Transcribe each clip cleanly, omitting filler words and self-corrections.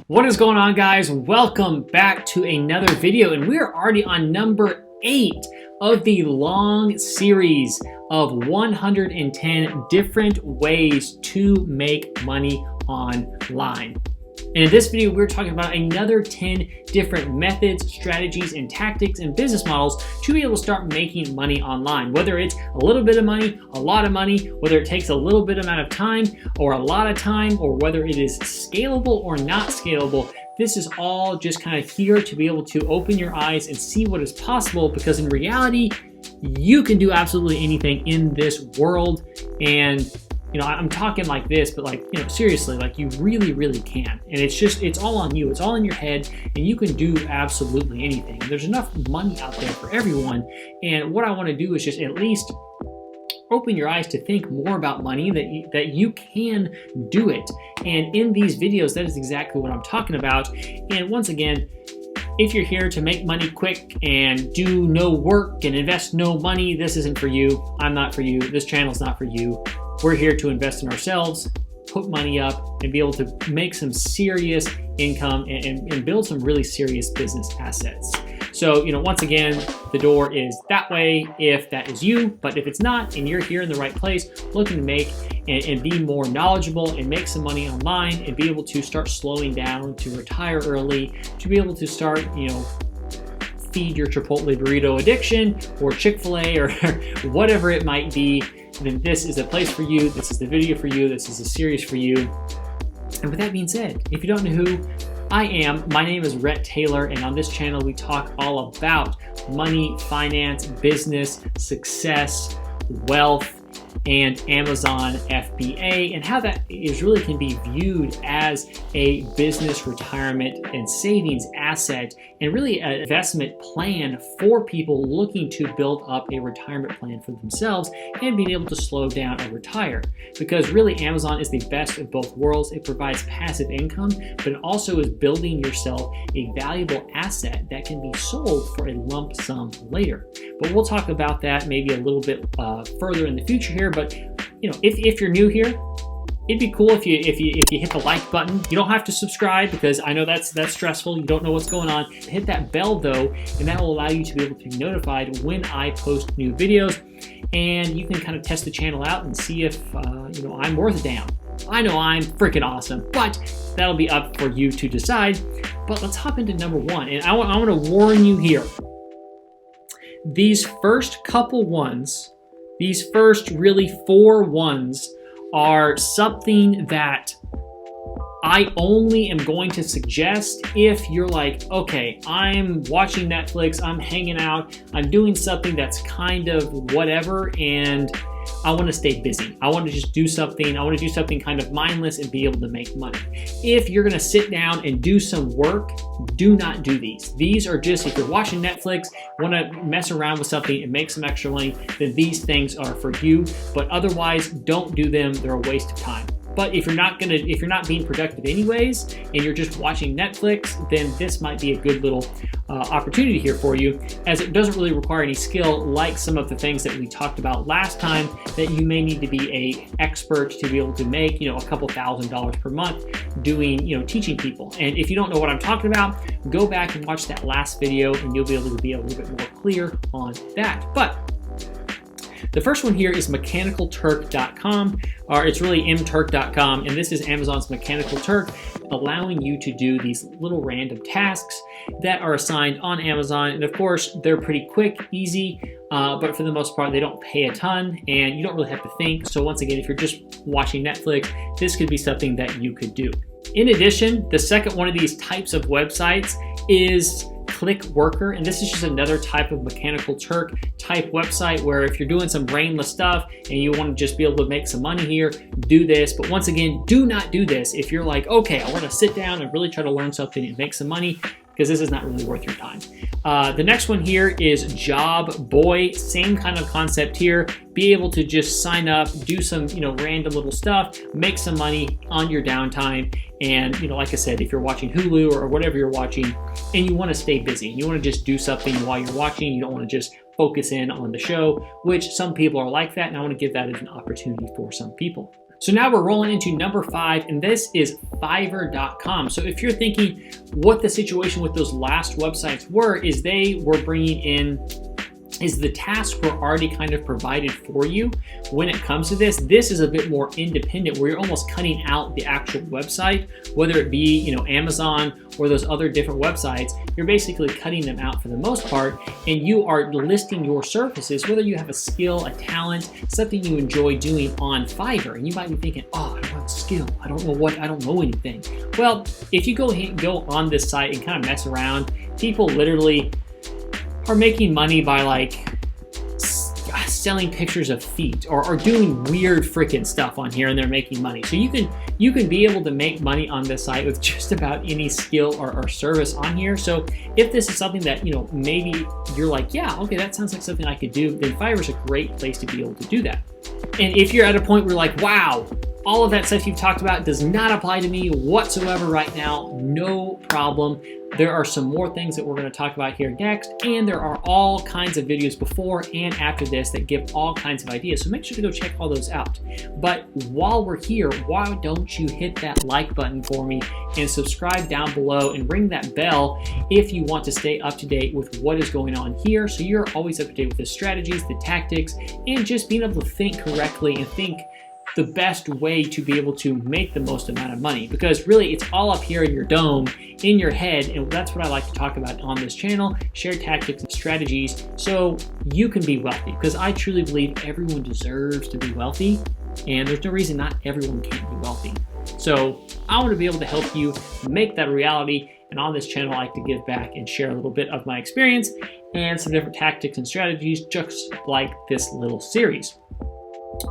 What is going on, guys? Welcome back to another video, and we're already on number 8 of the long series of 110 different ways to make money online. And in this video, we're talking about another 10 different methods, strategies, and tactics and business models to be able to start making money online. Whether it's a little bit of money, a lot of money, whether it takes a little bit amount of time or a lot of time, or whether it is scalable or not scalable, this is all just kind of here to be able to open your eyes and see what is possible, because in reality, you can do absolutely anything in this world. And I'm talking like this, but seriously, you really can. And it's all on you. It's all in your head, and you can do absolutely anything. There's enough money out there for everyone. And what I want to do is just at least open your eyes to think more about money, that you can do it. And in these videos, that is exactly what I'm talking about. And once again, if you're here to make money quick and do no work and invest no money, this isn't for you. I'm not for you. This channel's not for you. We're here to invest in ourselves, put money up, and be able to make some serious income and build some really serious business assets. So, once again, the door is that way if that is you. But if it's not, and you're here in the right place, looking to make and be more knowledgeable and make some money online and be able to start slowing down, to retire early, to be able to start, feed your Chipotle burrito addiction or Chick-fil-A or whatever it might be, then this is a place for you. This is the video for you. This is a series for you. And with that being said, if you don't know who I am, my name is Rhett Taylor, and on this channel we talk all about money, finance, business, success, wealth, and Amazon FBA, and how that really can be viewed as a business, retirement, and savings asset, and really an investment plan for people looking to build up a retirement plan for themselves and being able to slow down or retire. Because really, Amazon is the best of both worlds. It provides passive income, but it also is building yourself a valuable asset that can be sold for a lump sum later. But we'll talk about that maybe a little bit further in the future here. But if you're new here, it'd be cool if you hit the like button. You don't have to subscribe, because I know that's stressful. You don't know what's going on. Hit that bell though, and that will allow you to be able to be notified when I post new videos. And you can kind of test the channel out and see if I'm worth a damn. I know I'm freaking awesome, but that'll be up for you to decide. But let's hop into number 1, and I want to warn you here. These first couple ones, these first really 4 ones, are something that I only am going to suggest if you're like, okay, I'm watching Netflix, I'm hanging out, I'm doing something that's kind of whatever, and I want to stay busy. I want to just do something. I want to do something kind of mindless and be able to make money. If you're going to sit down and do some work, do not do these. These are just, if you're watching Netflix, want to mess around with something and make some extra money, then these things are for you. But otherwise, don't do them. They're a waste of time. But if you're not being productive anyways, and you're just watching Netflix, then this might be a good little opportunity here for you, as it doesn't really require any skill like some of the things that we talked about last time that you may need to be an expert to be able to make, a couple $1,000s per month doing, teaching people. And if you don't know what I'm talking about, go back and watch that last video, and you'll be able to be a little bit more clear on that. But the first one here is mechanicalturk.com, or it's really mturk.com, and this is Amazon's Mechanical Turk, allowing you to do these little random tasks that are assigned on Amazon. And of course, they're pretty quick, easy, but for the most part, they don't pay a ton, and you don't really have to think. So once again, if you're just watching Netflix, this could be something that you could do. In addition, the second one of these types of websites is ClickWorker, and this is just another type of Mechanical Turk type website where if you're doing some brainless stuff and you want to just be able to make some money here, do this. But once again, do not do this if you're like, okay, I want to sit down and really try to learn something and make some money, because this is not really worth your time. The next one here is JobBoy. Same kind of concept here. Be able to just sign up, do some random little stuff, make some money on your downtime. And like I said, if you're watching Hulu or whatever you're watching, and you want to stay busy, you want to just do something while you're watching, you don't want to just focus in on the show, which some people are like that, and I want to give that as an opportunity for some people. So now we're rolling into number 5, and this is Fiverr.com. So if you're thinking what the situation with those last websites were, is they were bringing in, is the tasks were already kind of provided for you. When it comes to this is a bit more independent, where you're almost cutting out the actual website, whether it be, Amazon or those other different websites. You're basically cutting them out for the most part, and you are listing your services, whether you have a skill, a talent, something you enjoy doing on Fiverr. And you might be thinking, oh, I don't have a skill, I don't know anything. Well, if you go on this site and kind of mess around, people literally are making money by like selling pictures of feet or doing weird freaking stuff on here, and they're making money. So you can be able to make money on this site with just about any skill or service on here. So if this is something that maybe you're like, yeah, okay, that sounds like something I could do, then Fiverr's a great place to be able to do that. And if you're at a point where you're like, wow, all of that stuff you've talked about does not apply to me whatsoever right now, no problem. There are some more things that we're going to talk about here next, and there are all kinds of videos before and after this that give all kinds of ideas, so make sure to go check all those out. But while we're here, why don't you hit that like button for me and subscribe down below and ring that bell if you want to stay up to date with what is going on here, so you're always up to date with the strategies, the tactics, and just being able to think correctly and think the best way to be able to make the most amount of money, because really it's all up here in your dome, in your head, and that's what I like to talk about on this channel, share tactics and strategies so you can be wealthy, because I truly believe everyone deserves to be wealthy, and there's no reason not everyone can't be wealthy. So I want to be able to help you make that a reality, and on this channel I like to give back and share a little bit of my experience and some different tactics and strategies, just like this little series.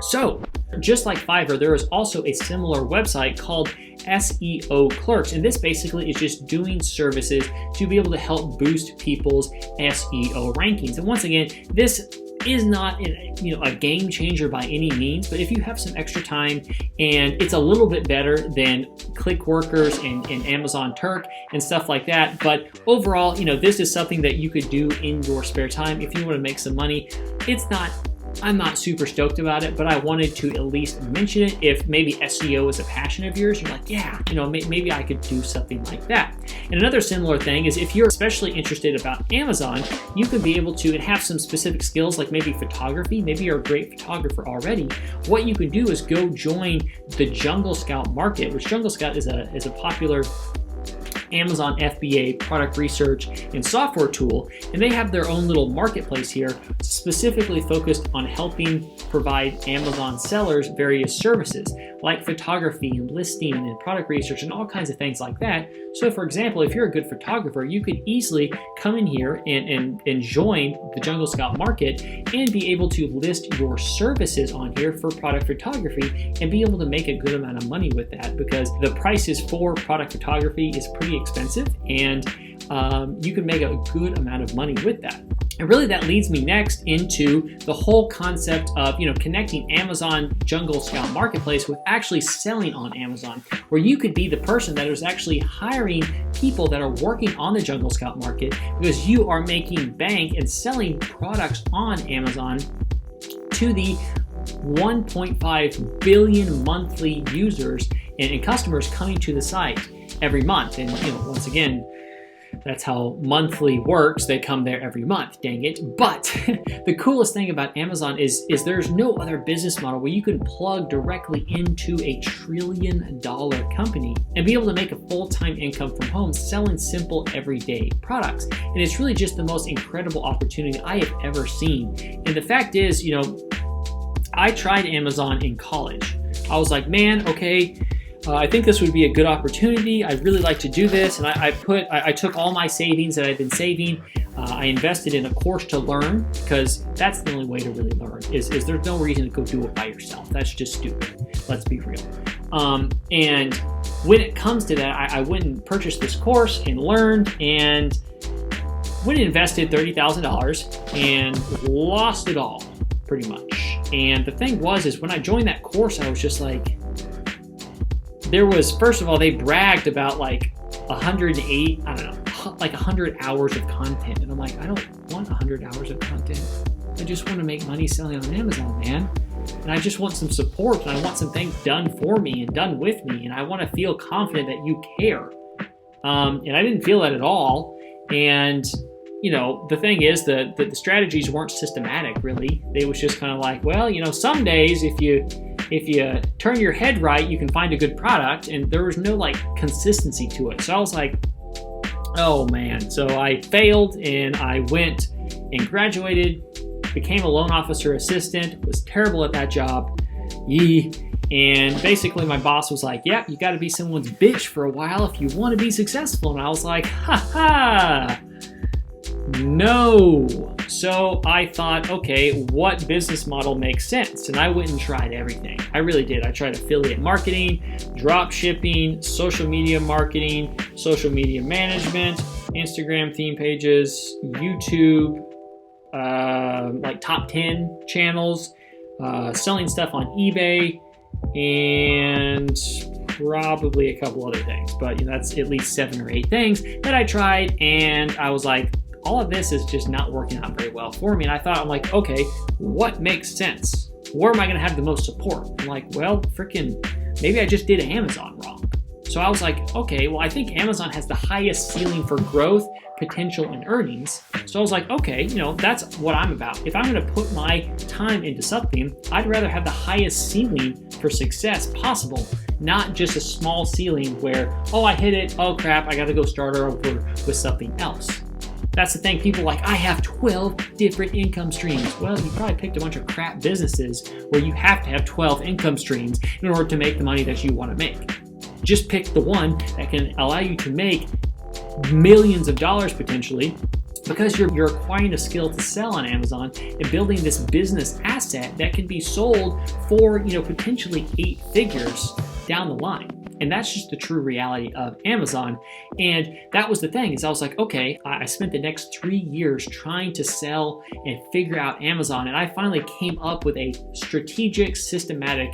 So, just like Fiverr, there is also a similar website called SEO Clerks, and this basically is just doing services to be able to help boost people's SEO rankings. And once again, this is not a game changer by any means, but if you have some extra time, and it's a little bit better than Clickworkers and Amazon Turk and stuff like that. But overall, this is something that you could do in your spare time if you want to make some money. I'm not super stoked about it, but I wanted to at least mention it. If maybe SEO is a passion of yours, you're like, yeah, maybe I could do something like that. And another similar thing is if you're especially interested about Amazon, you could be able to and have some specific skills like maybe photography. Maybe you're a great photographer already. What you can do is go join the Jungle Scout Market, which Jungle Scout is a popular Amazon FBA product research and software tool, and they have their own little marketplace here specifically focused on helping provide Amazon sellers various services like photography and listing and product research and all kinds of things like that. So for example, if you're a good photographer, you could easily come in here and join the Jungle Scout Market and be able to list your services on here for product photography and be able to make a good amount of money with that, because the prices for product photography is pretty expensive, and you can make a good amount of money with that. And really that leads me next into the whole concept of connecting Amazon Jungle Scout Marketplace with actually selling on Amazon, where you could be the person that is actually hiring people that are working on the Jungle Scout Market, because you are making bank and selling products on Amazon to the 1.5 billion monthly users and customers coming to the site every month. And once again, that's how monthly works. They come there every month, dang it. But the coolest thing about Amazon is there's no other business model where you can plug directly into a $1 trillion company and be able to make a full-time income from home selling simple everyday products. And it's really just the most incredible opportunity I have ever seen. And the fact is, I tried Amazon in college. I was like, man, okay, I think this would be a good opportunity. I'd really like to do this. And I took all my savings that I'd been saving. I invested in a course to learn, because that's the only way to really learn is there's no reason to go do it by yourself. That's just stupid. Let's be real. And when it comes to that, I went and purchased this course and learned, and went and invested $30,000 and lost it all pretty much. And the thing is when I joined that course, I was just like, first of all, they bragged about like 108, I don't know, like 100 hours of content. And I'm like, I don't want 100 hours of content. I just want to make money selling on Amazon, man. and I just want some support, and I want some things done for me and done with me, and I want to feel confident that you care. And I didn't feel that at all. And the thing is that the strategies weren't systematic, really. They was just kind of like, well, some days if you turn your head right, you can find a good product, and there was no like consistency to it. So I was like, oh man. So I failed, and I went and graduated, became a loan officer assistant, was terrible at that job. And basically my boss was like, yeah, you got to be someone's bitch for a while if you want to be successful. And I was like, no. So I thought, okay, what business model makes sense? And I went and tried everything. I really did. I tried affiliate marketing, drop shipping, social media marketing, social media management, Instagram theme pages, YouTube, like top 10 channels, selling stuff on eBay, and probably a couple other things. But that's at least 7 or 8 things that I tried, and I was like, all of this is just not working out very well for me. And I'm like, okay, what makes sense? Where am I going to have the most support? I'm like, well, maybe I just did Amazon wrong. So I was like, okay, well, I think Amazon has the highest ceiling for growth, potential, and earnings. So I was like, okay, that's what I'm about. If I'm going to put my time into something, I'd rather have the highest ceiling for success possible, not just a small ceiling where, oh, I hit it, oh crap, I got to go start over with something else. That's the thing. People are like, I have 12 different income streams. Well, you probably picked a bunch of crap businesses where you have to have 12 income streams in order to make the money that you want to make. Just pick the one that can allow you to make millions of dollars potentially, because you're acquiring a skill to sell on Amazon and building this business asset that can be sold for potentially 8 figures down the line. And that's just the true reality of Amazon. And that was the thing, is I was like, okay, I spent the next 3 years trying to sell and figure out Amazon. And I finally came up with a strategic, systematic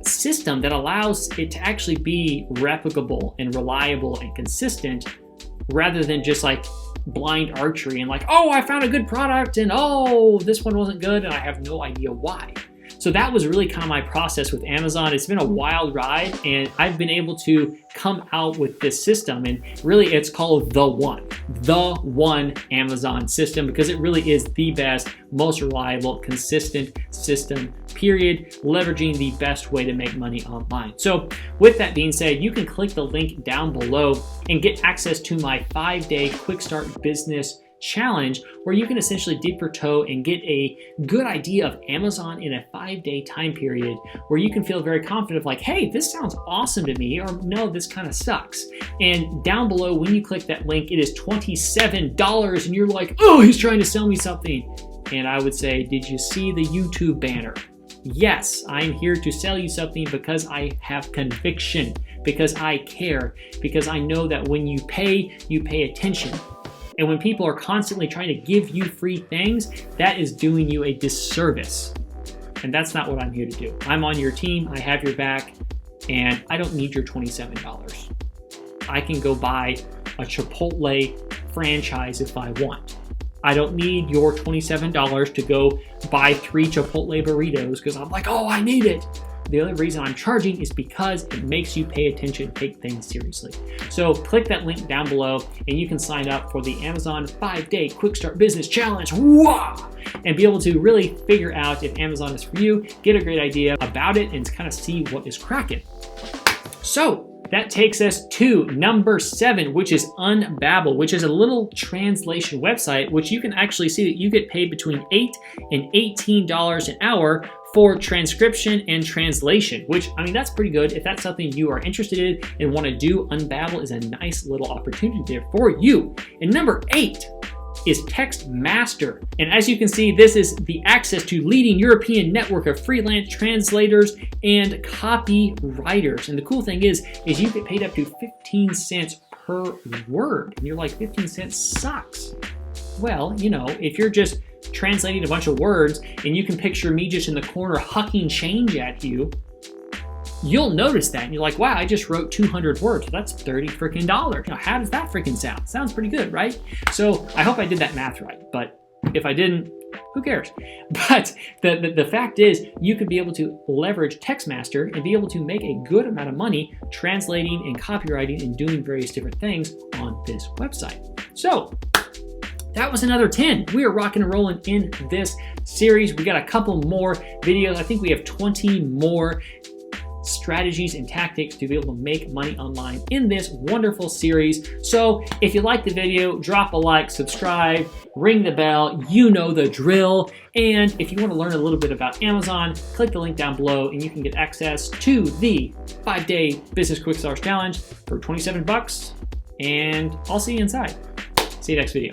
system that allows it to actually be replicable and reliable and consistent, rather than just like blind archery and like, oh, I found a good product, and oh, this one wasn't good, and I have no idea why. So that was really kind of my process with Amazon. It's been a wild ride, and I've been able to come out with this system, and really it's called the one Amazon system, because it really is the best, most reliable, consistent system, period, leveraging the best way to make money online. So with that being said, you can click the link down below and get access to my 5-day Quick Start Business Challenge, where you can essentially dip your toe and get a good idea of Amazon in a 5-day time period, where you can feel very confident of like, hey, this sounds awesome to me, or no, this kind of sucks. And down below, when you click that link, it is $27, and you're like, oh, he's trying to sell me something. And I would say, did you see the YouTube banner? Yes, I'm here to sell you something because I have conviction, because I care, because I know that when you pay attention. And when people are constantly trying to give you free things, that is doing you a disservice. And that's not what I'm here to do. I'm on your team, I have your back, and I don't need your $27. I can go buy a Chipotle franchise if I want. I don't need your $27 to go buy 3 Chipotle burritos because I'm like, oh, I need it. The only reason I'm charging is because it makes you pay attention, take things seriously. So click that link down below and you can sign up for the Amazon 5-day Quick Start Business Challenge. Wah! And be able to really figure out if Amazon is for you, get a great idea about it, and kind of see what is cracking. So that takes us to number 7, which is Unbabel, which is a little translation website, which you can actually see that you get paid between $8 and $18 an hour for transcription and translation, which, I mean, that's pretty good. If that's something you are interested in and want to do, Unbabel is a nice little opportunity there for you. And number 8 is Textmaster. And as you can see, this is the access to leading European network of freelance translators and copywriters. And the cool thing is you get paid up to 15 cents per word. And you're like, 15 cents sucks. Well, you know, if you're just translating a bunch of words and you can picture me just in the corner hucking change at you, you'll notice that and you're like, wow, I just wrote 200 words. That's $30 freaking. You know, how does that freaking sound? Sounds pretty good, right? So I hope I did that math right, but if I didn't, Who cares? But the fact is, you could be able to leverage Textmaster and be able to make a good amount of money translating and copywriting and doing various different things on this website. So that was another 10. We are rocking and rolling in this series. We got a couple more videos. I think we have 20 more strategies and tactics to be able to make money online in this wonderful series. So if you like the video, drop a like, subscribe, ring the bell, you know the drill. And if you want to learn a little bit about Amazon, click the link down below and you can get access to the 5-day Business Quick Start Challenge for 27 bucks. And I'll see you inside. See you next video.